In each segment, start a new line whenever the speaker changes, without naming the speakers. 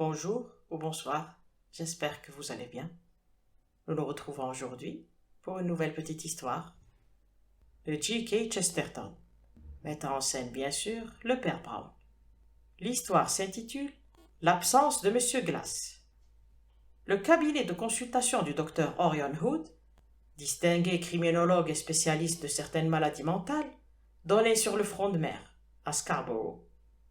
Bonjour ou bonsoir, j'espère que vous allez bien. Nous nous retrouvons aujourd'hui pour une nouvelle petite histoire de G.K. Chesterton, mettant en scène bien sûr le père Brown. L'histoire s'intitule « L'absence de Monsieur Glass ». Le cabinet de consultation du docteur Orion Hood, distingué criminologue et spécialiste de certaines maladies mentales, donnait sur le front de mer, à Scarborough.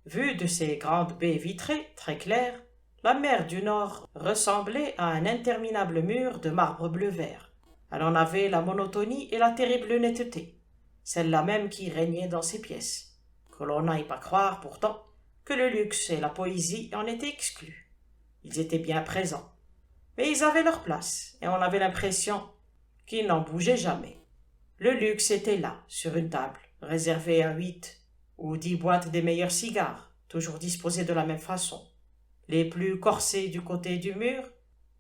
Vue de ses grandes baies vitrées, très claires, la mer du Nord ressemblait à un interminable mur de marbre bleu-vert. Elle en avait la monotonie et la terrible netteté, celle-là même qui régnait dans ces pièces. Que l'on n'aille pas croire, pourtant, que le luxe et la poésie en étaient exclus. Ils étaient bien présents, mais ils avaient leur place, et on avait l'impression qu'ils n'en bougeaient jamais. Le luxe était là, sur une table, réservée à 8 ou 10 boîtes des meilleurs cigares, toujours disposées de la même façon. Les plus corsés du côté du mur,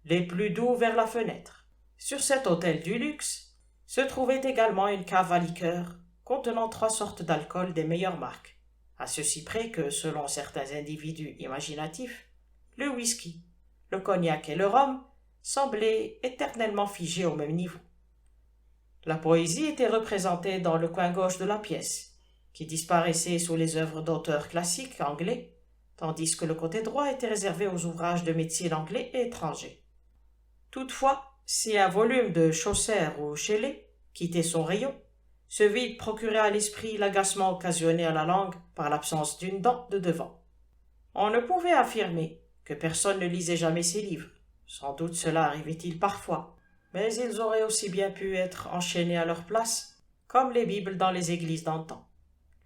les plus doux vers la fenêtre. Sur cet hôtel du luxe se trouvait également une cave à liqueurs contenant 3 sortes d'alcool des meilleures marques, à ceci près que, selon certains individus imaginatifs, le whisky, le cognac et le rhum semblaient éternellement figés au même niveau. La poésie était représentée dans le coin gauche de la pièce, qui disparaissait sous les œuvres d'auteurs classiques anglais, tandis que le côté droit était réservé aux ouvrages de médecine anglais et étrangers. Toutefois, si un volume de Chaucer ou Shelley quittait son rayon, ce vide procurait à l'esprit l'agacement occasionné à la langue par l'absence d'une dent de devant. On ne pouvait affirmer que personne ne lisait jamais ces livres. Sans doute cela arrivait-il parfois, mais ils auraient aussi bien pu être enchaînés à leur place, comme les Bibles dans les églises d'antan.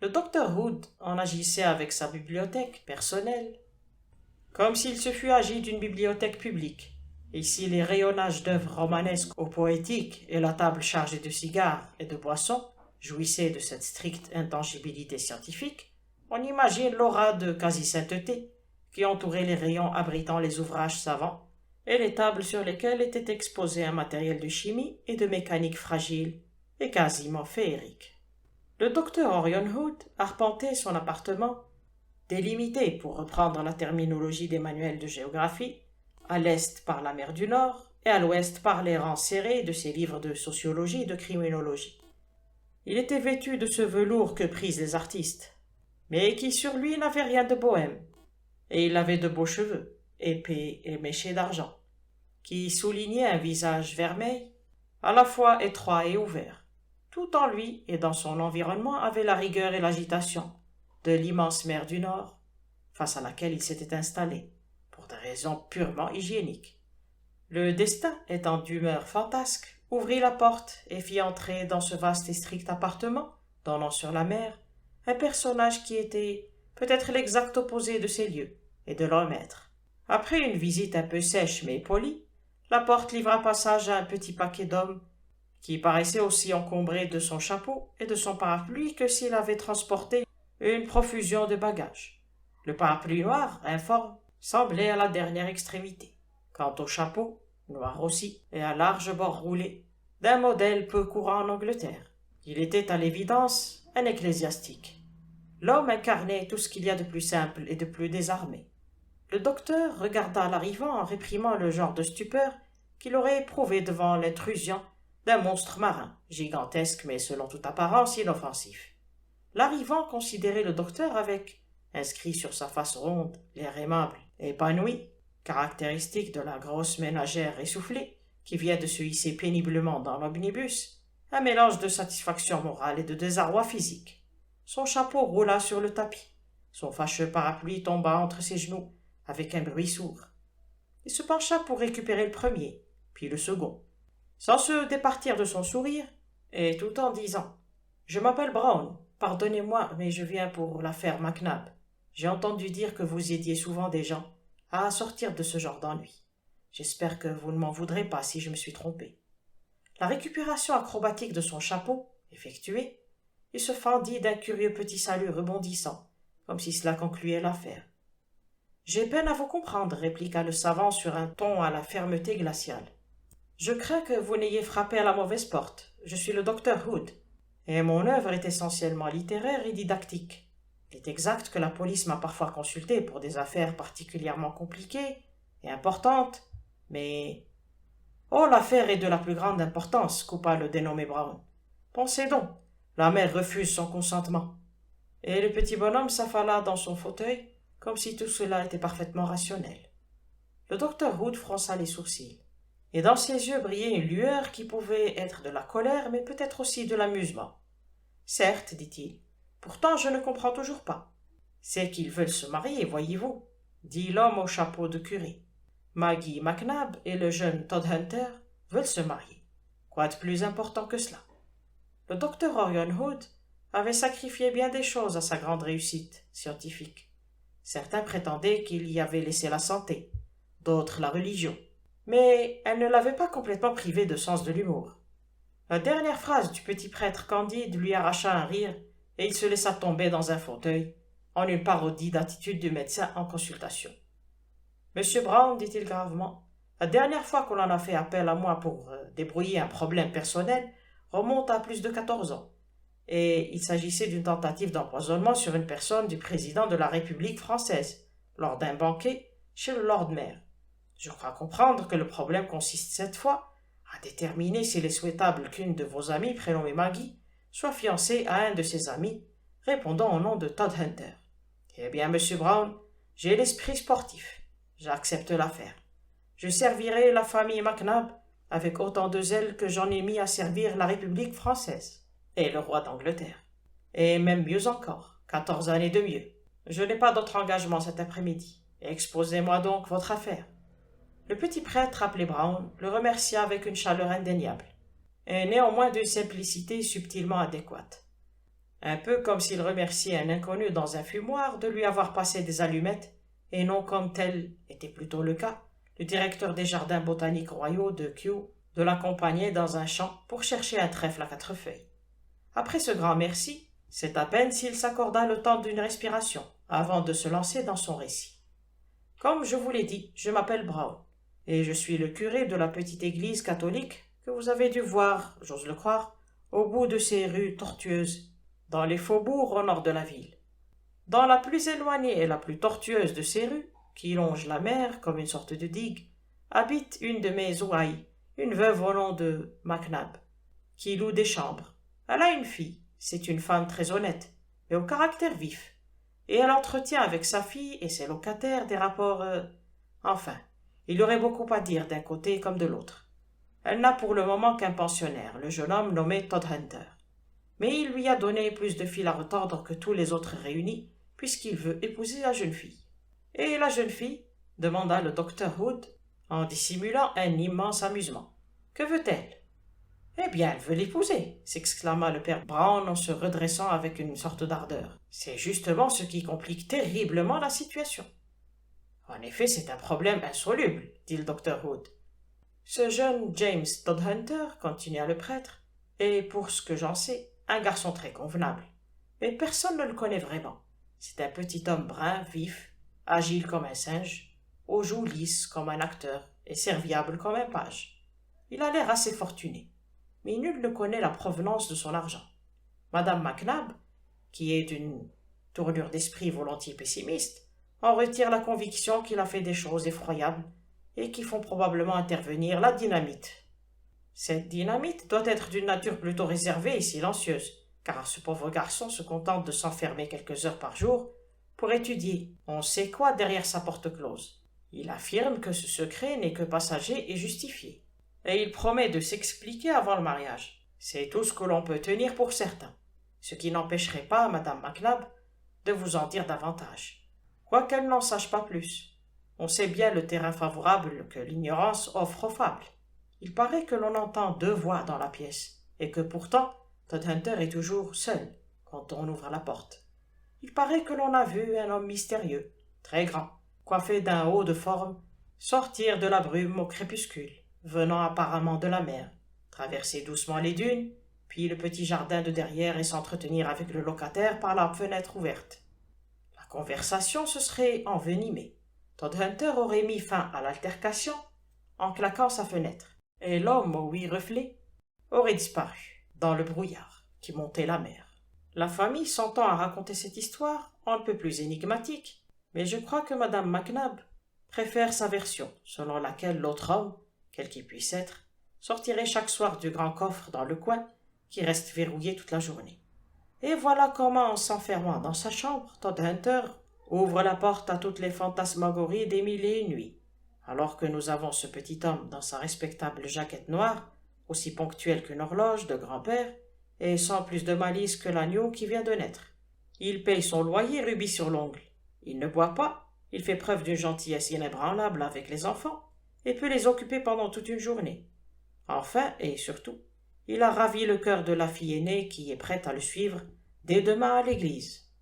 Le docteur Hood en agissait avec sa bibliothèque personnelle, comme s'il se fût agi d'une bibliothèque publique. Et si les rayonnages d'œuvres romanesques ou poétiques et la table chargée de cigares et de boissons jouissaient de cette stricte intangibilité scientifique, on imagine l'aura de quasi-sainteté qui entourait les rayons abritant les ouvrages savants et les tables sur lesquelles était exposé un matériel de chimie et de mécanique fragile et quasiment féerique. Le docteur Orion Hood arpentait son appartement, délimité, pour reprendre la terminologie des manuels de géographie, à l'est par la mer du Nord et à l'ouest par les rangs serrés de ses livres de sociologie et de criminologie. Il était vêtu de ce velours que prisent les artistes, mais qui sur lui n'avait rien de bohème, et il avait de beaux cheveux, épais et méchés d'argent, qui soulignaient un visage vermeil, à la fois étroit et ouvert. Tout en lui et dans son environnement avait la rigueur et l'agitation de l'immense mer du Nord, face à laquelle il s'était installé, pour des raisons purement hygiéniques. Le destin, étant d'humeur fantasque, ouvrit la porte et fit entrer dans ce vaste et strict appartement, donnant sur la mer, un personnage qui était peut-être l'exact opposé de ces lieux et de leur maître. Après une visite un peu sèche mais polie, la porte livra passage à un petit paquet d'hommes qui paraissait aussi encombré de son chapeau et de son parapluie que s'il avait transporté une profusion de bagages. Le parapluie noir, informe, semblait à la dernière extrémité. Quant au chapeau, noir aussi, et à large bord roulé, d'un modèle peu courant en Angleterre, il était à l'évidence un ecclésiastique. L'homme incarnait tout ce qu'il y a de plus simple et de plus désarmé. Le docteur regarda l'arrivant en réprimant le genre de stupeur qu'il aurait éprouvé devant l'intrusion d'un monstre marin, gigantesque mais selon toute apparence inoffensif. L'arrivant considérait le docteur avec, inscrit sur sa face ronde, l'air aimable et épanoui, caractéristique de la grosse ménagère essoufflée qui vient de se hisser péniblement dans l'omnibus, un mélange de satisfaction morale et de désarroi physique. Son chapeau roula sur le tapis, son fâcheux parapluie tomba entre ses genoux avec un bruit sourd. Il se pencha pour récupérer le premier, puis le second, sans se départir de son sourire, et tout en disant « Je m'appelle Brown, pardonnez-moi, mais je viens pour l'affaire Mac Nabbs. J'ai entendu dire que vous aidiez souvent des gens à sortir de ce genre d'ennui. J'espère que vous ne m'en voudrez pas si je me suis trompé. » La récupération acrobatique de son chapeau effectuée, il se fendit d'un curieux petit salut rebondissant, comme si cela concluait l'affaire. « J'ai peine à vous comprendre, » répliqua le savant sur un ton à la fermeté glaciale. « Je crains que vous n'ayez frappé à la mauvaise porte. Je suis le docteur Hood, et mon œuvre est essentiellement littéraire et didactique. Il est exact que la police m'a parfois consulté pour des affaires particulièrement compliquées et importantes, mais... Oh, l'affaire est de la plus grande importance, coupa le dénommé Brown. Pensez donc, la mère refuse son consentement. Et le petit bonhomme s'affala dans son fauteuil, comme si tout cela était parfaitement rationnel. Le docteur Hood fronça les sourcils, et dans ses yeux brillait une lueur qui pouvait être de la colère, mais peut-être aussi de l'amusement. Certes, dit-il, pourtant je ne comprends toujours pas. C'est qu'ils veulent se marier, voyez-vous, dit l'homme au chapeau de curé. Maggie McNabb et le jeune Todhunter veulent se marier. Quoi de plus important que cela? Le docteur Orion Hood avait sacrifié bien des choses à sa grande réussite scientifique. Certains prétendaient qu'il y avait laissé la santé, d'autres la religion, mais elle ne l'avait pas complètement privé de sens de l'humour. La dernière phrase du petit prêtre candide lui arracha un rire, et il se laissa tomber dans un fauteuil, en une parodie d'attitude du médecin en consultation. Monsieur Brown, dit-il gravement, la dernière fois qu'on en a fait appel à moi pour débrouiller un problème personnel remonte à plus de 14 ans, et il s'agissait d'une tentative d'empoisonnement sur une personne du président de la République française, lors d'un banquet chez le Lord Mayor. Je crois comprendre que le problème consiste cette fois à déterminer s'il est souhaitable qu'une de vos amies, prénommée Maggie, soit fiancée à un de ses amis, répondant au nom de Todhunter. Eh bien, monsieur Brown, j'ai l'esprit sportif. J'accepte l'affaire. Je servirai la famille McNabb avec autant de zèle que j'en ai mis à servir la République française et le roi d'Angleterre. Et même mieux encore, 14 années de mieux. Je n'ai pas d'autre engagement cet après-midi. Exposez-moi donc votre affaire. Le petit prêtre appelé Brown le remercia avec une chaleur indéniable, et néanmoins d'une simplicité subtilement adéquate. Un peu comme s'il remerciait un inconnu dans un fumoir de lui avoir passé des allumettes, et non comme tel était plutôt le cas, le directeur des jardins botaniques royaux de Kew de l'accompagner dans un champ pour chercher un trèfle à 4 feuilles. Après ce grand merci, c'est à peine s'il s'accorda le temps d'une respiration avant de se lancer dans son récit. Comme je vous l'ai dit, je m'appelle Brown, et je suis le curé de la petite église catholique que vous avez dû voir, j'ose le croire, au bout de ces rues tortueuses, dans les faubourgs au nord de la ville. Dans la plus éloignée et la plus tortueuse de ces rues, qui longe la mer comme une sorte de digue, habite une de mes ouailles, une veuve au nom de McNabb, qui loue des chambres. Elle a une fille, c'est une femme très honnête, mais au caractère vif, et elle entretient avec sa fille et ses locataires des rapports... Enfin, il y aurait beaucoup à dire d'un côté comme de l'autre. Elle n'a pour le moment qu'un pensionnaire, le jeune homme nommé Todhunter. Mais il lui a donné plus de fil à retordre que tous les autres réunis, puisqu'il veut épouser la jeune fille. Et la jeune fille demanda le docteur Hood, en dissimulant un immense amusement. Que veut-elle? Eh bien, elle veut l'épouser, s'exclama le père Brown en se redressant avec une sorte d'ardeur. C'est justement ce qui complique terriblement la situation. En effet, c'est un problème insoluble, dit le docteur Hood. Ce jeune James Todhunter, continua le prêtre, est, pour ce que j'en sais, un garçon très convenable. Mais personne ne le connaît vraiment. C'est un petit homme brun, vif, agile comme un singe, aux joues lisses comme un acteur et serviable comme un page. Il a l'air assez fortuné, mais nul ne connaît la provenance de son argent. Madame McNabb, qui est d'une tournure d'esprit volontiers pessimiste, en retire la conviction qu'il a fait des choses effroyables et qui font probablement intervenir la dynamite. Cette dynamite doit être d'une nature plutôt réservée et silencieuse, car ce pauvre garçon se contente de s'enfermer quelques heures par jour pour étudier on sait quoi derrière sa porte close. Il affirme que ce secret n'est que passager et justifié, et il promet de s'expliquer avant le mariage. C'est tout ce que l'on peut tenir pour certain, ce qui n'empêcherait pas Madame McNabb de vous en dire davantage, quoiqu'elle n'en sache pas plus. On sait bien le terrain favorable que l'ignorance offre aux fables. Il paraît que l'on entend 2 voix dans la pièce, et que pourtant Todhunter est toujours seul quand on ouvre la porte. Il paraît que l'on a vu un homme mystérieux, très grand, coiffé d'un haut de forme, sortir de la brume au crépuscule, venant apparemment de la mer, traverser doucement les dunes, puis le petit jardin de derrière et s'entretenir avec le locataire par la fenêtre ouverte. La conversation se serait envenimée. Todhunter aurait mis fin à l'altercation en claquant sa fenêtre, et l'homme aux 8 reflets aurait disparu dans le brouillard qui montait la mer. La famille s'entend à raconter cette histoire un peu plus énigmatique, mais je crois que madame Mac Nabbs préfère sa version, selon laquelle l'autre homme, quel qu'il puisse être, sortirait chaque soir du grand coffre dans le coin, qui reste verrouillé toute la journée. Et voilà comment, en s'enfermant dans sa chambre, Todd Hunter ouvre la porte à toutes les fantasmagories des mille et une nuits, alors que nous avons ce petit homme dans sa respectable jaquette noire, aussi ponctuelle qu'une horloge de grand-père, et sans plus de malice que l'agneau qui vient de naître. Il paye son loyer rubis sur l'ongle. Il ne boit pas, il fait preuve d'une gentillesse inébranlable avec les enfants, et peut les occuper pendant toute une journée. Enfin, et surtout, il a ravi le cœur de la fille aînée qui est prête à le suivre dès demain à l'église.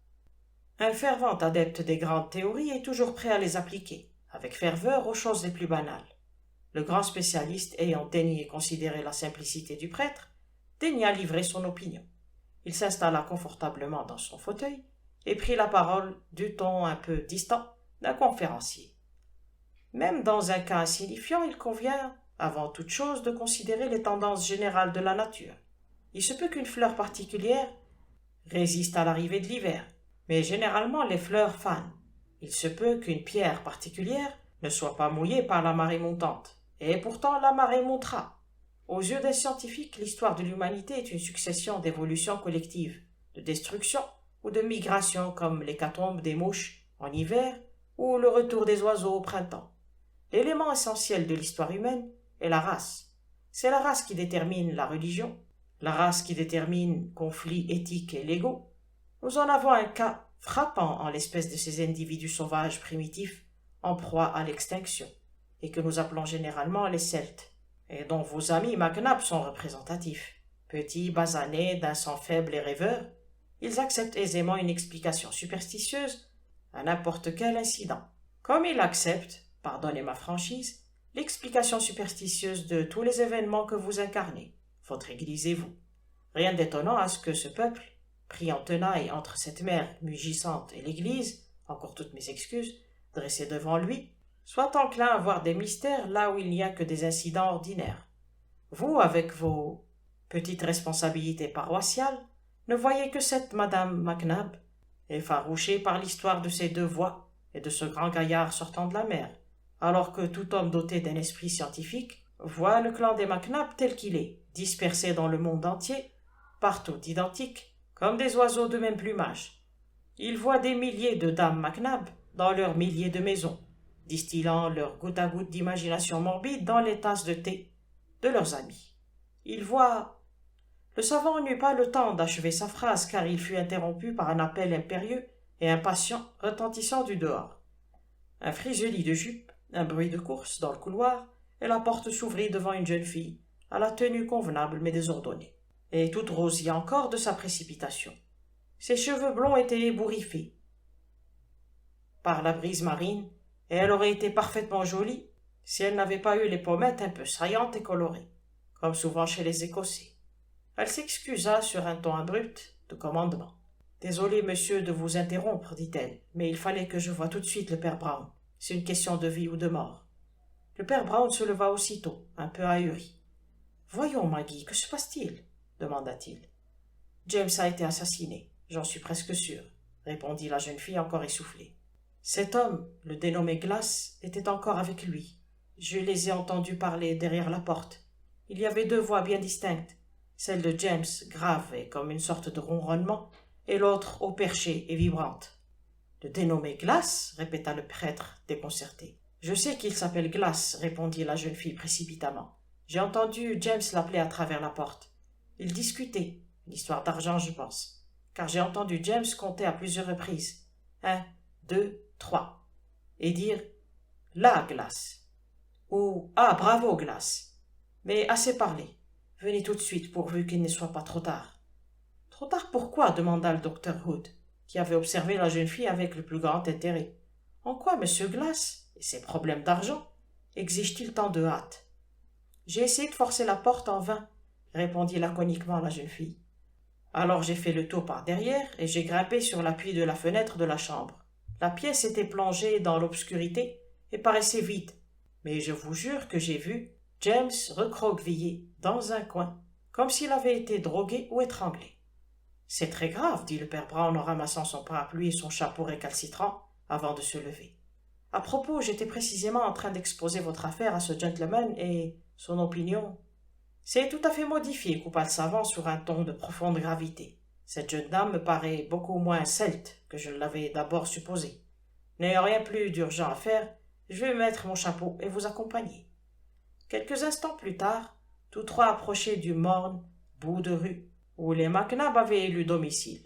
Un fervent adepte des grandes théories est toujours prêt à les appliquer, avec ferveur, aux choses les plus banales. Le grand spécialiste ayant daigné considérer la simplicité du prêtre, daigna livrer son opinion. Il s'installa confortablement dans son fauteuil et prit la parole du ton un peu distant d'un conférencier. Même dans un cas insignifiant, il convient, avant toute chose, de considérer les tendances générales de la nature. Il se peut qu'une fleur particulière résiste à l'arrivée de l'hiver, mais généralement les fleurs fanent. Il se peut qu'une pierre particulière ne soit pas mouillée par la marée montante, et pourtant la marée montera. Aux yeux des scientifiques, l'histoire de l'humanité est une succession d'évolutions collectives, de destruction ou de migration comme l'hécatombe des mouches en hiver ou le retour des oiseaux au printemps. L'élément essentiel de l'histoire humaine est la race. C'est la race qui détermine la religion, la race qui détermine conflits éthiques et légaux. Nous en avons un cas frappant en l'espèce de ces individus sauvages primitifs en proie à l'extinction, et que nous appelons généralement les Celtes, et dont vos amis Mac Nabbs sont représentatifs. Petits, basanés, d'un sang faible et rêveurs, ils acceptent aisément une explication superstitieuse à n'importe quel incident, comme ils acceptent, pardonnez ma franchise, l'explication superstitieuse de tous les événements que vous incarnez, votre Église et vous. Rien d'étonnant à ce que ce peuple, pris en tenaille entre cette mer mugissante et l'Église, encore toutes mes excuses, dressée devant lui, soit enclin à voir des mystères là où il n'y a que des incidents ordinaires. Vous, avec vos petites responsabilités paroissiales, ne voyez que cette madame Mac Nabbs, effarouchée par l'histoire de ces deux voies et de ce grand gaillard sortant de la mer, alors que tout homme doté d'un esprit scientifique voit le clan des Mac Nabbs tel qu'il est, dispersé dans le monde entier, partout identiques, comme des oiseaux de même plumage. Il voit des milliers de dames Mac Nabbs dans leurs milliers de maisons, distillant leur goutte à goutte d'imagination morbide dans les tasses de thé de leurs amis. Il voit... Le savant n'eut pas le temps d'achever sa phrase, car il fut interrompu par un appel impérieux et impatient retentissant du dehors. Un friseli de jupe, un bruit de course dans le couloir, et la porte s'ouvrit devant une jeune fille, à la tenue convenable mais désordonnée, et toute rosée encore de sa précipitation. Ses cheveux blonds étaient ébouriffés par la brise marine, et elle aurait été parfaitement jolie si elle n'avait pas eu les pommettes un peu saillantes et colorées, comme souvent chez les Écossais. Elle s'excusa sur un ton abrupt de commandement. « Désolé, monsieur, de vous interrompre, dit-elle, mais il fallait que je voie tout de suite le père Brown. C'est une question de vie ou de mort. » Le père Brown se leva aussitôt, un peu ahuri. « Voyons, Maggie, que se passe-t-il » demanda-t-il. « James a été assassiné, j'en suis presque sûr, » répondit la jeune fille encore essoufflée. « Cet homme, le dénommé Glass, était encore avec lui. Je les ai entendus parler derrière la porte. Il y avait deux voix bien distinctes, celle de James, grave et comme une sorte de ronronnement, et l'autre au perché et vibrante. « Le dénommé Glass » répéta le prêtre déconcerté. « Je sais qu'il s'appelle Glass, » répondit la jeune fille précipitamment. « J'ai entendu James l'appeler à travers la porte. Ils discutaient, une histoire d'argent, je pense, car j'ai entendu James compter à plusieurs reprises. 1, 2, 3. Et dire « La Glace » ou « Ah, bravo, Glace » Mais assez parlé. Venez tout de suite pourvu qu'il ne soit pas trop tard. « Trop tard pourquoi » demanda le docteur Hood, qui avait observé la jeune fille avec le plus grand intérêt. « En quoi M. Glass, et ses problèmes d'argent, exige-t-il tant de hâte ?»« J'ai essayé de forcer la porte en vain, » répondit laconiquement la jeune fille. « Alors j'ai fait le tour par derrière et j'ai grimpé sur l'appui de la fenêtre de la chambre. La pièce était plongée dans l'obscurité et paraissait vide, mais je vous jure que j'ai vu James recroquevillé dans un coin, comme s'il avait été drogué ou étranglé. C'est très grave, dit le père Brown en ramassant son parapluie et son chapeau récalcitrant avant de se lever. À propos, j'étais précisément en train d'exposer votre affaire à ce gentleman et son opinion. C'est tout à fait modifié, coupa le savant sur un ton de profonde gravité. Cette jeune dame me paraît beaucoup moins celte que je l'avais d'abord supposé. N'ayant rien plus d'urgent à faire, je vais mettre mon chapeau et vous accompagner. Quelques instants plus tard, tous trois approchaient du morne bout de rue où les Mac Nabbs avaient élu domicile.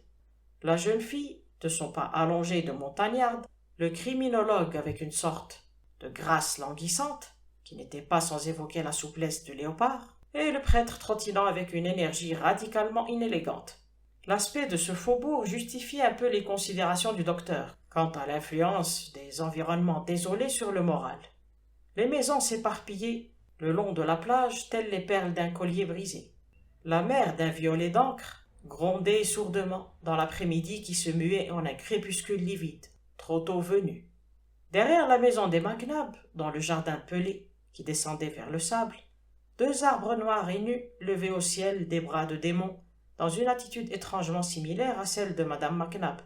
La jeune fille, de son pas allongé de montagnarde, le criminologue avec une sorte de grâce languissante, qui n'était pas sans évoquer la souplesse du léopard, et le prêtre trottinant avec une énergie radicalement inélégante. L'aspect de ce faubourg justifiait un peu les considérations du docteur quant à l'influence des environnements désolés sur le moral. Les maisons s'éparpillaient le long de la plage telles les perles d'un collier brisé. La mer d'un violet d'encre grondait sourdement dans l'après-midi qui se muait en un crépuscule livide, trop tôt venu. Derrière la maison des Mac Nabbs, dans le jardin pelé qui descendait vers le sable, deux arbres noirs et nus levaient au ciel des bras de démons dans une attitude étrangement similaire à celle de madame Mac Nabb,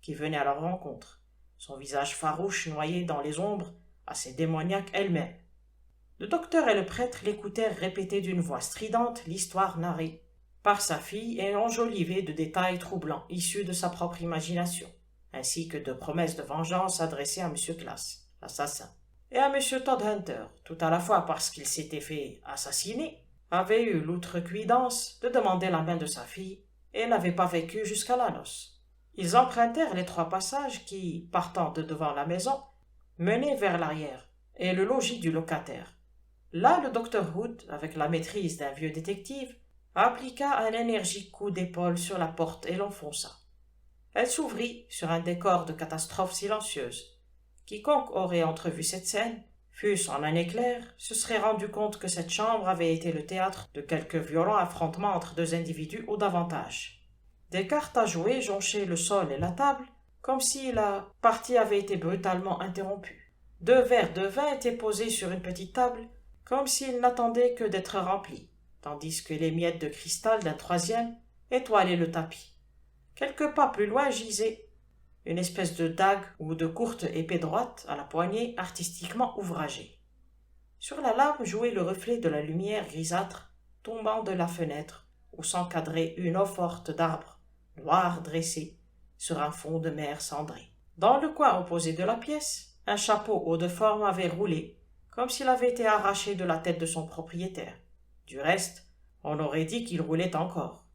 qui venait à leur rencontre, son visage farouche noyé dans les ombres, assez démoniaque elle-même. Le docteur et le prêtre l'écoutèrent répéter d'une voix stridente l'histoire narrée par sa fille et enjolivée de détails troublants issus de sa propre imagination, ainsi que de promesses de vengeance adressées à M. Glass, l'assassin, et à M. Todhunter, tout à la fois parce qu'il s'était fait assassiner, avait eu l'outrecuidance de demander la main de sa fille et n'avait pas vécu jusqu'à la noce. Ils empruntèrent les trois passages qui, partant de devant la maison, menaient vers l'arrière et le logis du locataire. Là, le docteur Hood, avec la maîtrise d'un vieux détective, appliqua un énergique coup d'épaule sur la porte et l'enfonça. Elle s'ouvrit sur un décor de catastrophe silencieuse. Quiconque aurait entrevu cette scène, fût-ce en un éclair, se serait rendu compte que cette chambre avait été le théâtre de quelque violent affrontement entre deux individus ou davantage. Des cartes à jouer jonchaient le sol et la table, comme si la partie avait été brutalement interrompue. Deux verres de vin étaient posés sur une petite table, comme s'ils n'attendaient que d'être remplis, tandis que les miettes de cristal d'un troisième étoilaient le tapis. Quelques pas plus loin gisait une espèce de dague ou de courte épée droite à la poignée artistiquement ouvragée. Sur la lame jouait le reflet de la lumière grisâtre tombant de la fenêtre où s'encadrait une eau-forte d'arbres noirs dressés sur un fond de mer cendré. Dans le coin opposé de la pièce, un chapeau haut de forme avait roulé, comme s'il avait été arraché de la tête de son propriétaire. Du reste, on aurait dit qu'il roulait encore.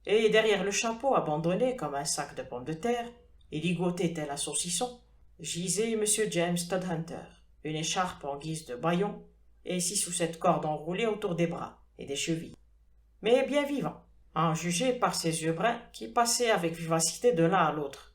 Et derrière le chapeau abandonné comme un sac de pommes de terre, et ligoté tel un saucisson, gisait M. James Todhunter, une écharpe en guise de bâillon, et 6 ou 7 cordes enroulées autour des bras et des chevilles. Mais bien vivant, à en juger par ses yeux bruns qui passaient avec vivacité de l'un à l'autre.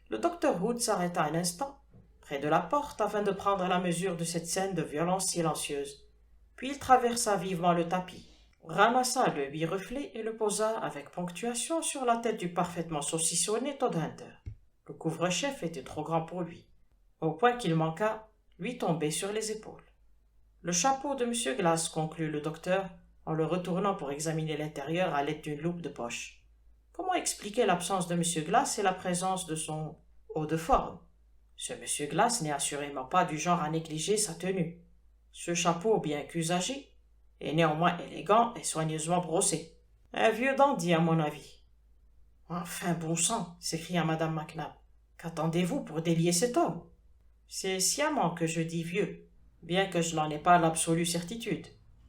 Le docteur Hood s'arrêta un instant, près de la porte, afin de prendre la mesure de cette scène de violence silencieuse. Puis il traversa vivement le tapis, ramassa le bi-reflet et le posa avec ponctuation sur la tête du parfaitement saucissonné Todhunter. Le couvre-chef était trop grand pour lui, au point qu'il manqua lui tomber sur les épaules. Le chapeau de M. Glass, conclut le docteur, en le retournant pour examiner l'intérieur à l'aide d'une loupe de poche. Comment expliquer l'absence de M. Glass et la présence de son haut de forme? Ce M. Glass n'est assurément pas du genre à négliger sa tenue. Ce chapeau, bien qu'usagé, est néanmoins élégant et soigneusement brossé. Un vieux dandy, à mon avis. Enfin, bon sang, s'écria madame Mac Nabb. Qu'attendez-vous pour délier cet homme? C'est sciemment que je dis vieux, bien que je n'en ai pas l'absolue certitude,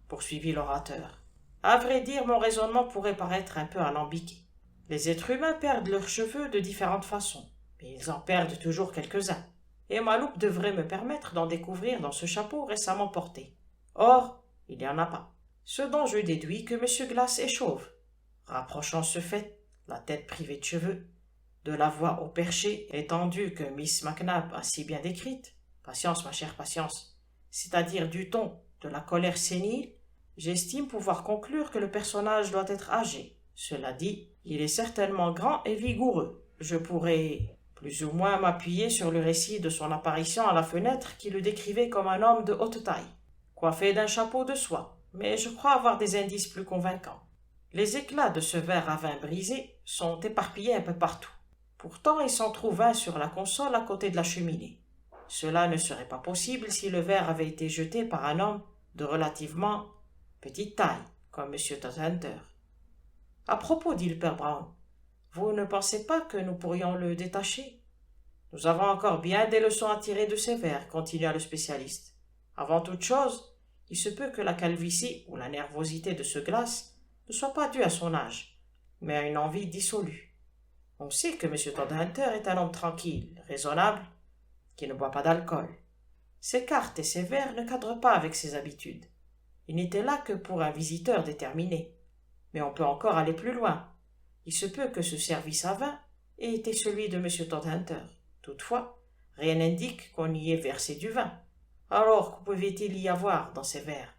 poursuivit l'orateur. À vrai dire, mon raisonnement pourrait paraître un peu alambiqué. Les êtres humains perdent leurs cheveux de différentes façons, mais ils en perdent toujours quelques-uns, et ma loupe devrait me permettre d'en découvrir dans ce chapeau récemment porté. Or, il n'y en a pas. Ce dont je déduis que M. Glass est chauve. Rapprochant ce fait, la tête privée de cheveux, de la voix au perché étendue que Miss Mac Nabb a si bien décrite, patience, ma chère, patience, c'est-à-dire du ton, de la colère sénile, j'estime pouvoir conclure que le personnage doit être âgé. Cela dit, il est certainement grand et vigoureux. Je pourrais plus ou moins m'appuyer sur le récit de son apparition à la fenêtre qui le décrivait comme un homme de haute taille, coiffé d'un chapeau de soie, mais je crois avoir des indices plus convaincants. Les éclats de ce verre à vin brisé sont éparpillés un peu partout. Pourtant, il s'en trouve un sur la console à côté de la cheminée. Cela ne serait pas possible si le verre avait été jeté par un homme de relativement petite taille, comme M. Todhunter. À propos, dit le père Brown, vous ne pensez pas que nous pourrions le détacher? Nous avons encore bien des leçons à tirer de ces verres, continua le spécialiste. Avant toute chose, il se peut que la calvitie ou la nervosité de ce glace ne soit pas due à son âge, mais à une envie dissolue. On sait que M. Todhunter est un homme tranquille, raisonnable, qui ne boit pas d'alcool. Ses cartes et ses verres ne cadrent pas avec ses habitudes. Il n'était là que pour un visiteur déterminé. Mais on peut encore aller plus loin. Il se peut que ce service à vin ait été celui de M. Todhunter. Toutefois, rien n'indique qu'on y ait versé du vin. Alors, que pouvait-il y avoir dans ces verres?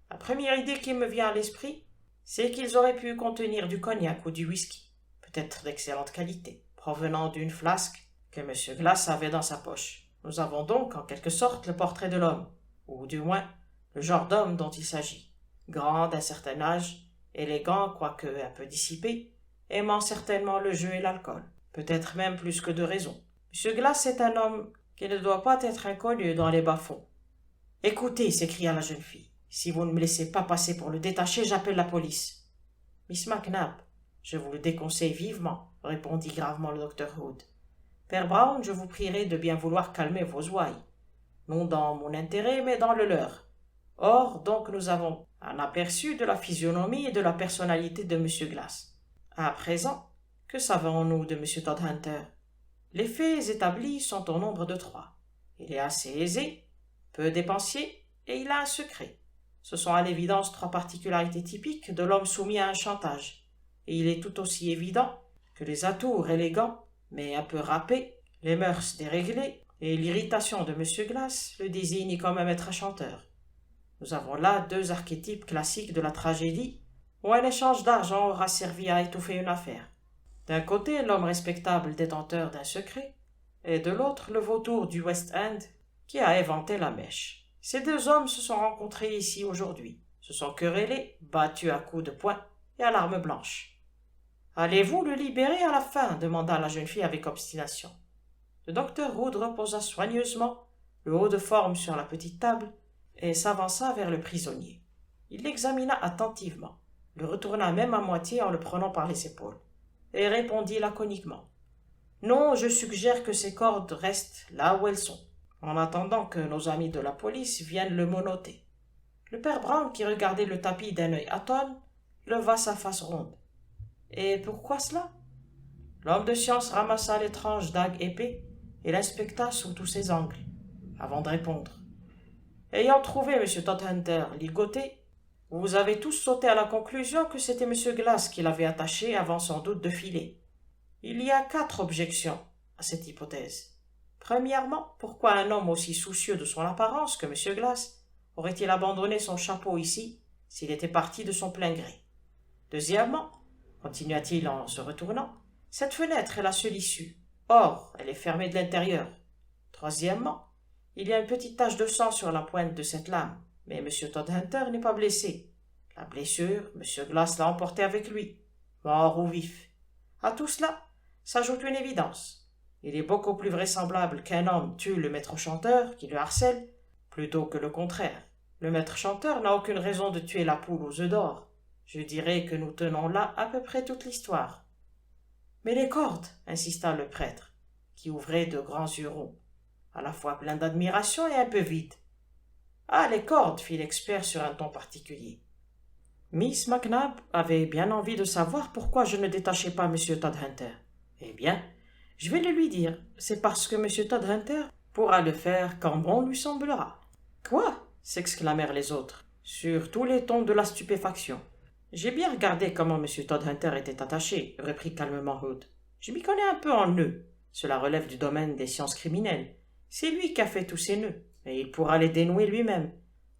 La première idée qui me vient à l'esprit, c'est qu'ils auraient pu contenir du cognac ou du whisky, peut-être d'excellente qualité, provenant d'une flasque que M. Glass avait dans sa poche. Nous avons donc, en quelque sorte, le portrait de l'homme, ou du moins, le genre d'homme dont il s'agit. Grand d'un certain âge, élégant quoique un peu dissipé, aimant certainement le jeu et l'alcool, peut-être même plus que de raison. M. Glass est un homme qui ne doit pas être inconnu dans les bas-fonds. « Écoutez, s'écria la jeune fille, si vous ne me laissez pas passer pour le détacher, j'appelle la police. »« Miss Mac Nap, je vous le déconseille vivement, » répondit gravement le docteur Hood. « Père Brown, je vous prierai de bien vouloir calmer vos ouailles, non dans mon intérêt, mais dans le leur. Or, donc, nous avons un aperçu de la physionomie et de la personnalité de M. Glass. À présent, que savons-nous de M. Todhunter? Les faits établis sont au nombre de 3. Il est assez aisé, peu dépensier, et il a un secret. Ce sont à l'évidence 3 particularités typiques de l'homme soumis à un chantage, et il est tout aussi évident que les atours élégants, mais un peu râpés, les mœurs déréglées, et l'irritation de M. Glass le désignent comme un maître chanteur. Nous avons là 2 archétypes classiques de la tragédie, où un échange d'argent aura servi à étouffer une affaire. D'un côté, l'homme respectable détenteur d'un secret, et de l'autre, le vautour du West End qui a inventé la mèche. Ces 2 hommes se sont rencontrés ici aujourd'hui, se sont querellés, battus à coups de poing et à l'arme blanche. « Allez-vous le libérer à la fin » demanda la jeune fille avec obstination. Le docteur Wood reposa soigneusement le haut de forme sur la petite table et s'avança vers le prisonnier. Il l'examina attentivement, le retourna même à moitié en le prenant par les épaules, et répondit laconiquement. « Non, je suggère que ces cordes restent là où elles sont, en attendant que nos amis de la police viennent le monoter. » Le père Brown, qui regardait le tapis d'un œil atone, leva sa face ronde. « Et pourquoi cela ?» L'homme de science ramassa l'étrange dague épée et l'inspecta sous tous ses angles, avant de répondre. « Ayant trouvé M. Todhunter ligoté, vous avez tous sauté à la conclusion que c'était M. Glass qui l'avait attaché avant sans doute de filer. Il y a 4 objections à cette hypothèse. Premièrement, pourquoi un homme aussi soucieux de son apparence que M. Glass aurait-il abandonné son chapeau ici s'il était parti de son plein gré? Deuxièmement, continua-t-il en se retournant, cette fenêtre est la seule issue. Or, elle est fermée de l'intérieur. Troisièmement, il y a une petite tache de sang sur la pointe de cette lame, mais M. Todhunter n'est pas blessé. La blessure, M. Glass l'a emportée avec lui, mort ou vif. À tout cela s'ajoute une évidence. Il est beaucoup plus vraisemblable qu'un homme tue le maître chanteur qui le harcèle, plutôt que le contraire. Le maître chanteur n'a aucune raison de tuer la poule aux œufs d'or. Je dirais que nous tenons là à peu près toute l'histoire. Mais les cordes, insista le prêtre, qui ouvrait de grands yeux ronds, à la fois pleins d'admiration et un peu vides. Ah, les cordes, fit l'expert sur un ton particulier. Miss Mac Nap avait bien envie de savoir pourquoi je ne détachais pas M. Todhunter. Eh bien, je vais le lui dire. C'est parce que M. Todhunter pourra le faire quand bon lui semblera. Quoi? S'exclamèrent les autres, sur tous les tons de la stupéfaction. J'ai bien regardé comment M. Todhunter était attaché, reprit calmement Hood. Je m'y connais un peu en nœuds. Cela relève du domaine des sciences criminelles. C'est lui qui a fait tous ces nœuds, et il pourra les dénouer lui-même.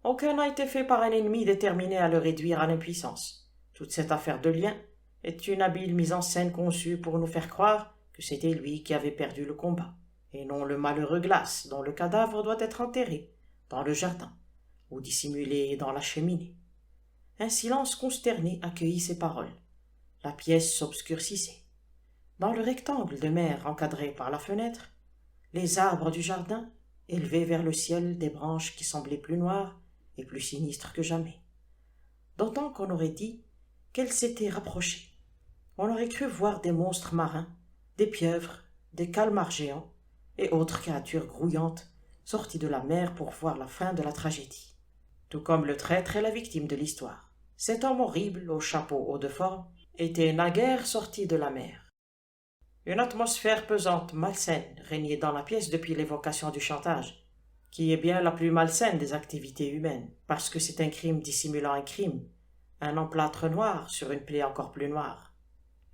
Aucun n'a été fait par un ennemi déterminé à le réduire à l'impuissance. Toute cette affaire de lien est une habile mise en scène conçue pour nous faire croire que c'était lui qui avait perdu le combat, et non le malheureux Glass dont le cadavre doit être enterré dans le jardin ou dissimulé dans la cheminée. Un silence consterné accueillit ces paroles. La pièce s'obscurcissait. Dans le rectangle de mer encadré par la fenêtre, les arbres du jardin élevaient vers le ciel des branches qui semblaient plus noires et plus sinistres que jamais. D'autant qu'on aurait dit qu'elles s'étaient rapprochées. On aurait cru voir des monstres marins, des pieuvres, des calmars géants et autres créatures grouillantes sorties de la mer pour voir la fin de la tragédie. Tout comme le traître et la victime de l'histoire. Cet homme horrible au chapeau haut de forme était naguère sorti de la mer. Une atmosphère pesante, malsaine, régnait dans la pièce depuis l'évocation du chantage, qui est bien la plus malsaine des activités humaines, parce que c'est un crime dissimulant un crime, un emplâtre noir sur une plaie encore plus noire.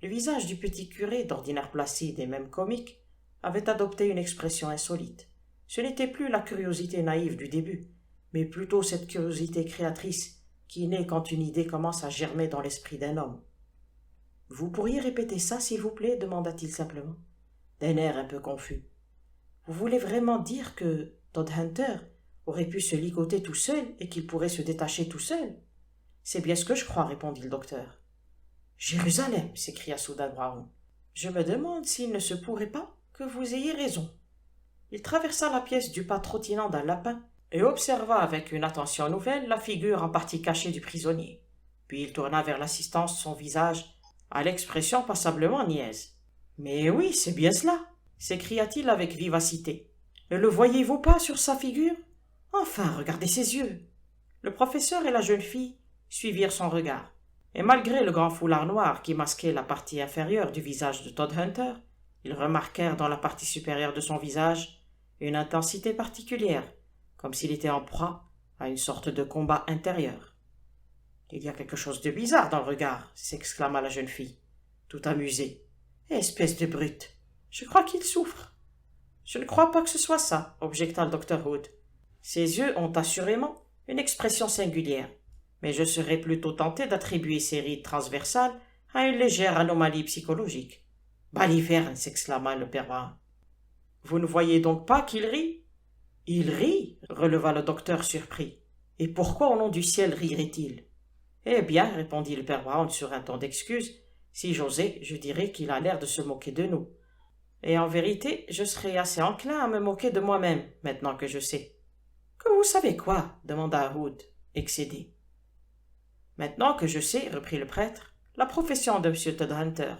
Le visage du petit curé, d'ordinaire placide et même comique, avait adopté une expression insolite. Ce n'était plus la curiosité naïve du début, mais plutôt cette curiosité créatrice qui naît quand une idée commence à germer dans l'esprit d'un homme. « Vous pourriez répéter ça, s'il vous plaît » demanda-t-il simplement, d'un air un peu confus. « Vous voulez vraiment dire que Todhunter aurait pu se ligoter tout seul et qu'il pourrait se détacher tout seul ?»« C'est bien ce que je crois, » répondit le docteur. « Jérusalem !» s'écria soudain Brown. « Je me demande s'il ne se pourrait pas que vous ayez raison. » Il traversa la pièce du pas trottinant d'un lapin et observa avec une attention nouvelle la figure en partie cachée du prisonnier. Puis il tourna vers l'assistance son visage à l'expression passablement niaise. « Mais oui, c'est bien cela !» s'écria-t-il avec vivacité. « Ne le voyez-vous pas sur sa figure? Enfin, regardez ses yeux !» Le professeur et la jeune fille suivirent son regard, et malgré le grand foulard noir qui masquait la partie inférieure du visage de Todhunter, ils remarquèrent dans la partie supérieure de son visage une intensité particulière, comme s'il était en proie à une sorte de combat intérieur. « Il y a quelque chose de bizarre dans le regard, » s'exclama la jeune fille, tout amusée. « Espèce de brute, je crois qu'il souffre. »« Je ne crois pas que ce soit ça, » objecta le docteur Hood. « Ses yeux ont assurément une expression singulière, mais je serais plutôt tenté d'attribuer ces rides transversales à une légère anomalie psychologique. »« Baliverne !» s'exclama le père Brown. « Vous ne voyez donc pas qu'il rit ?»« Il rit ?» releva le docteur surpris. « Et pourquoi au nom du ciel rirait-il ?» « Eh bien, répondit le père Brown sur un ton d'excuse, si j'osais, je dirais qu'il a l'air de se moquer de nous. Et en vérité, je serais assez enclin à me moquer de moi-même, maintenant que je sais. »« Que vous savez quoi ?» demanda Hood, excédé. « Maintenant que je sais, reprit le prêtre, la profession de M. Todhunter. »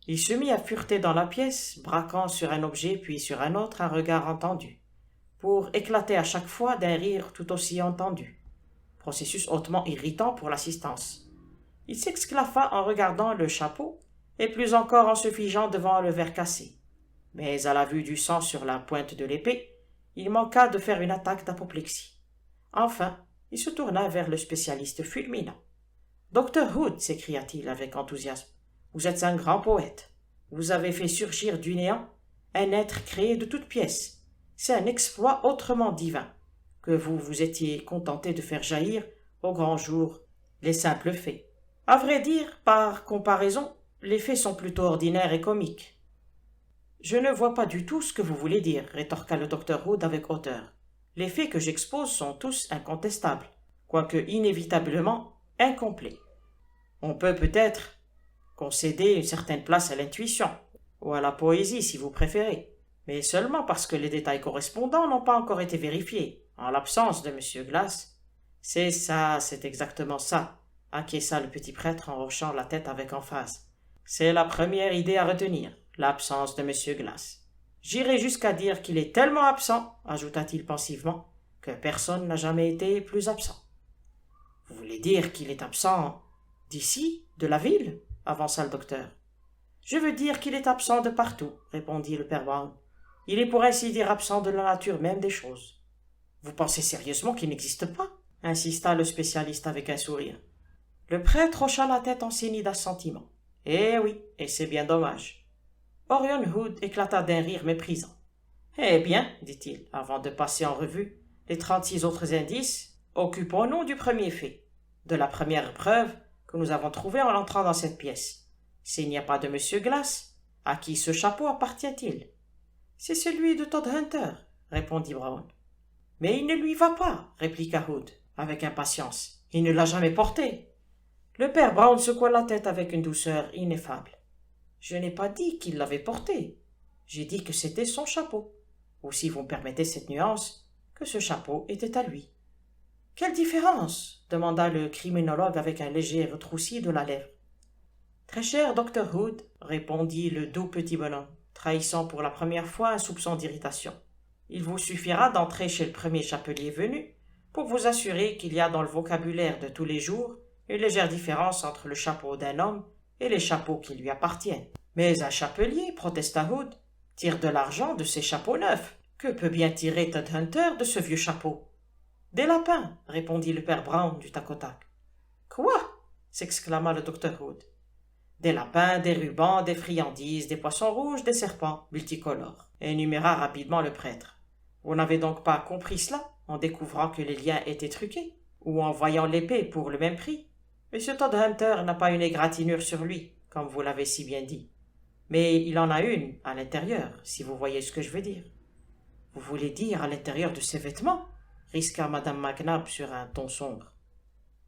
Il se mit à fureter dans la pièce, braquant sur un objet puis sur un autre un regard entendu, pour éclater à chaque fois d'un rire tout aussi entendu. Processus hautement irritant pour l'assistance. Il s'exclaffa en regardant le chapeau, et plus encore en se figeant devant le verre cassé. Mais à la vue du sang sur la pointe de l'épée, il manqua de faire une attaque d'apoplexie. Enfin, il se tourna vers le spécialiste fulminant. « Docteur Hood !» s'écria-t-il avec enthousiasme. « Vous êtes un grand poète. Vous avez fait surgir du néant un être créé de toutes pièces. C'est un exploit autrement divin, que vous vous étiez contenté de faire jaillir au grand jour les simples faits. À vrai dire, par comparaison, les faits sont plutôt ordinaires et comiques. »« Je ne vois pas du tout ce que vous voulez dire, » rétorqua le docteur Hood avec hauteur. « Les faits que j'expose sont tous incontestables, quoique inévitablement incomplets. On peut peut-être concéder une certaine place à l'intuition, ou à la poésie si vous préférez, mais seulement parce que les détails correspondants n'ont pas encore été vérifiés. En l'absence de M. Glass. »« C'est ça, c'est exactement ça, » acquiesça le petit prêtre en hochant la tête avec emphase. « C'est la première idée à retenir, l'absence de M. Glass. J'irai jusqu'à dire qu'il est tellement absent, ajouta-t-il pensivement, que personne n'a jamais été plus absent. »« Vous voulez dire qu'il est absent d'ici, de la ville ?» avança le docteur. « Je veux dire qu'il est absent de partout, » répondit le père Brown. « Il est pour ainsi dire absent de la nature même des choses. » « Vous pensez sérieusement qu'il n'existe pas ?» insista le spécialiste avec un sourire. Le prêtre hocha la tête en signe d'assentiment. « Eh oui, et c'est bien dommage. » Orion Hood éclata d'un rire méprisant. « Eh bien, dit-il, avant de passer en revue les 36 autres indices, occupons-nous du premier fait, de la première preuve que nous avons trouvée en entrant dans cette pièce. S'il n'y a pas de M. Glass, à qui ce chapeau appartient-il ?»« C'est celui de Todhunter, » répondit Brown. « Mais il ne lui va pas, » répliqua Hood, avec impatience. « Il ne l'a jamais porté. » Le père Brown secoua la tête avec une douceur ineffable. Je n'ai pas dit qu'il l'avait porté. J'ai dit que c'était son chapeau. Ou si vous me permettez cette nuance, que ce chapeau était à lui. Quelle différence? Demanda le criminologue avec un léger retroussi de la lèvre. Très cher Dr. Hood, répondit le doux petit bonhomme, trahissant pour la première fois un soupçon d'irritation. Il vous suffira d'entrer chez le premier chapelier venu pour vous assurer qu'il y a dans le vocabulaire de tous les jours une légère différence entre le chapeau d'un homme et les chapeaux qui lui appartiennent. Mais un chapelier, protesta Hood, tire de l'argent de ses chapeaux neufs. Que peut bien tirer Todhunter de ce vieux chapeau? Des lapins, répondit le père Brown du tac au tac. Quoi? S'exclama le docteur Hood. Des lapins, des rubans, des friandises, des poissons rouges, des serpents multicolores, énuméra rapidement le prêtre. Vous n'avez donc pas compris cela en découvrant que les liens étaient truqués, ou en voyant l'épée pour le même prix? Monsieur Todhunter n'a pas une égratignure sur lui, comme vous l'avez si bien dit. Mais il en a une à l'intérieur, si vous voyez ce que je veux dire. Vous voulez dire à l'intérieur de ses vêtements? Risqua madame McNabb sur un ton sombre.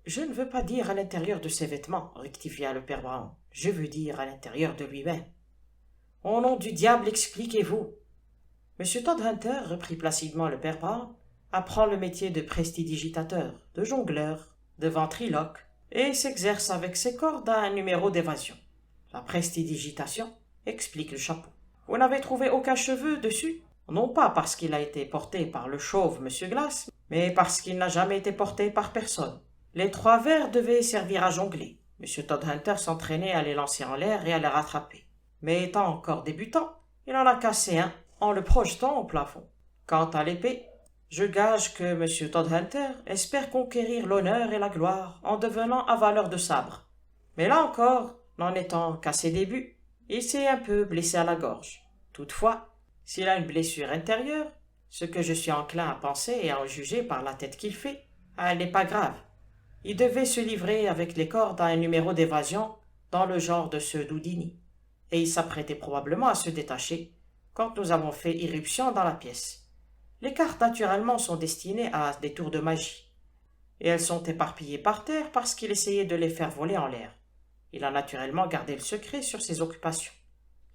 Je ne veux pas dire à l'intérieur de ses vêtements, rectifia le père Brown. Je veux dire à l'intérieur de lui-même. Au nom du diable, expliquez-vous. Monsieur Todhunter, reprit placidement le père Brown, apprend le métier de prestidigitateur, de jongleur, de ventriloque, et s'exerce avec ses cordes à un numéro d'évasion. La prestidigitation explique le chapeau. Vous n'avez trouvé aucun cheveu dessus? Non pas parce qu'il a été porté par le chauve Monsieur Glass, mais parce qu'il n'a jamais été porté par personne. Les 3 verres devaient servir à jongler. Monsieur Todhunter s'entraînait à les lancer en l'air et à les rattraper. Mais étant encore débutant, il en a cassé un en le projetant au plafond. Quant à l'épée, je gage que Monsieur Todhunter espère conquérir l'honneur et la gloire en devenant avaleur de sabre. Mais là encore, n'en étant qu'à ses débuts, il s'est un peu blessé à la gorge. Toutefois, s'il a une blessure intérieure, ce que je suis enclin à penser et à en juger par la tête qu'il fait, elle n'est pas grave. Il devait se livrer avec les cordes à un numéro d'évasion dans le genre de ceux d'Houdini, et il s'apprêtait probablement à se détacher quand nous avons fait irruption dans la pièce. Les cartes naturellement sont destinées à des tours de magie, et elles sont éparpillées par terre parce qu'il essayait de les faire voler en l'air. Il a naturellement gardé le secret sur ses occupations.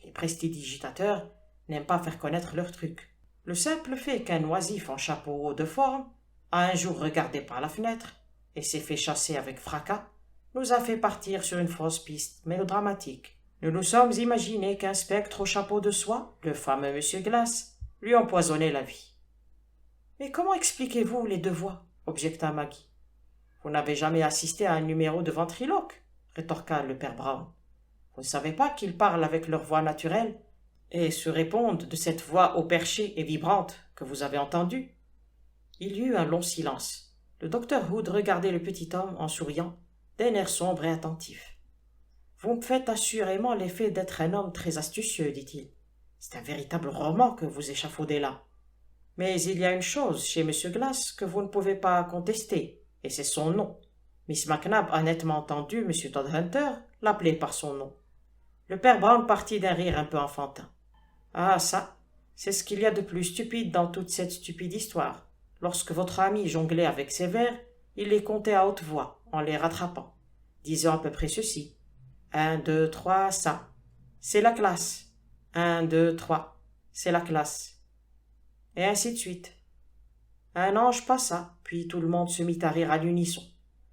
Les prestidigitateurs n'aiment pas faire connaître leurs trucs. Le simple fait qu'un oisif en chapeau haut de forme a un jour regardé par la fenêtre et s'est fait chasser avec fracas, nous a fait partir sur une fausse piste mélodramatique. Nous nous sommes imaginé qu'un spectre au chapeau de soie, le fameux Monsieur Glass, lui empoisonnait la vie. Mais comment expliquez-vous les 2 voix? Objecta Maggie. Vous n'avez jamais assisté à un numéro de ventriloque? Rétorqua le père Brown. Vous ne savez pas qu'ils parlent avec leur voix naturelle et se répondent de cette voix au perché et vibrante que vous avez entendue? Il y eut un long silence. Le docteur Hood regardait le petit homme en souriant, d'un air sombre et attentif. Vous me faites assurément l'effet d'être un homme très astucieux, dit-il. C'est un véritable roman que vous échafaudez là. Mais il y a une chose chez M. Glass que vous ne pouvez pas contester, et c'est son nom. Miss McNabb a nettement entendu M. Todhunter l'appeler par son nom. Le père Brown partit d'un rire un peu enfantin. Ah, ça, c'est ce qu'il y a de plus stupide dans toute cette stupide histoire. Lorsque votre ami jonglait avec ses verres, il les comptait à haute voix, en les rattrapant, disant à peu près ceci. 1, 2, 3, ça. C'est la classe. 1, 2, 3. C'est la classe. Et ainsi de suite. Un ange passa, puis tout le monde se mit à rire à l'unisson.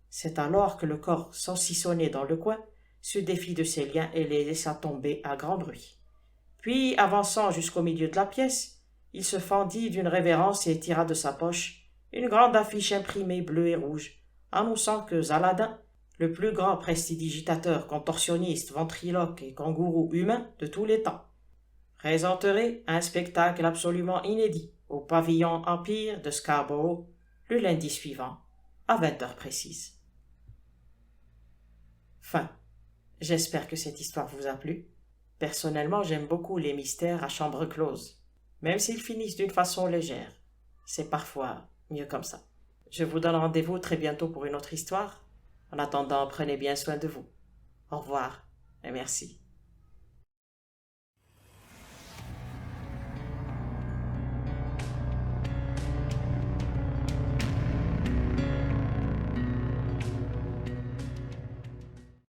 C'est alors que le corps saucissonné dans le coin se défit de ses liens et les laissa tomber à grand bruit. Puis, avançant jusqu'au milieu de la pièce, il se fendit d'une révérence et tira de sa poche une grande affiche imprimée bleue et rouge, annonçant que Zaladin, le plus grand prestidigitateur, contorsionniste, ventriloque et kangourou humain de tous les temps, présenterait un spectacle absolument inédit au pavillon Empire de Scarborough le lundi suivant, à 20h précises. Fin. J'espère que cette histoire vous a plu. Personnellement, j'aime beaucoup les mystères à chambre close. Même s'ils finissent d'une façon légère, c'est parfois mieux comme ça. Je vous donne rendez-vous très bientôt pour une autre histoire. En attendant, prenez bien soin de vous. Au revoir et merci.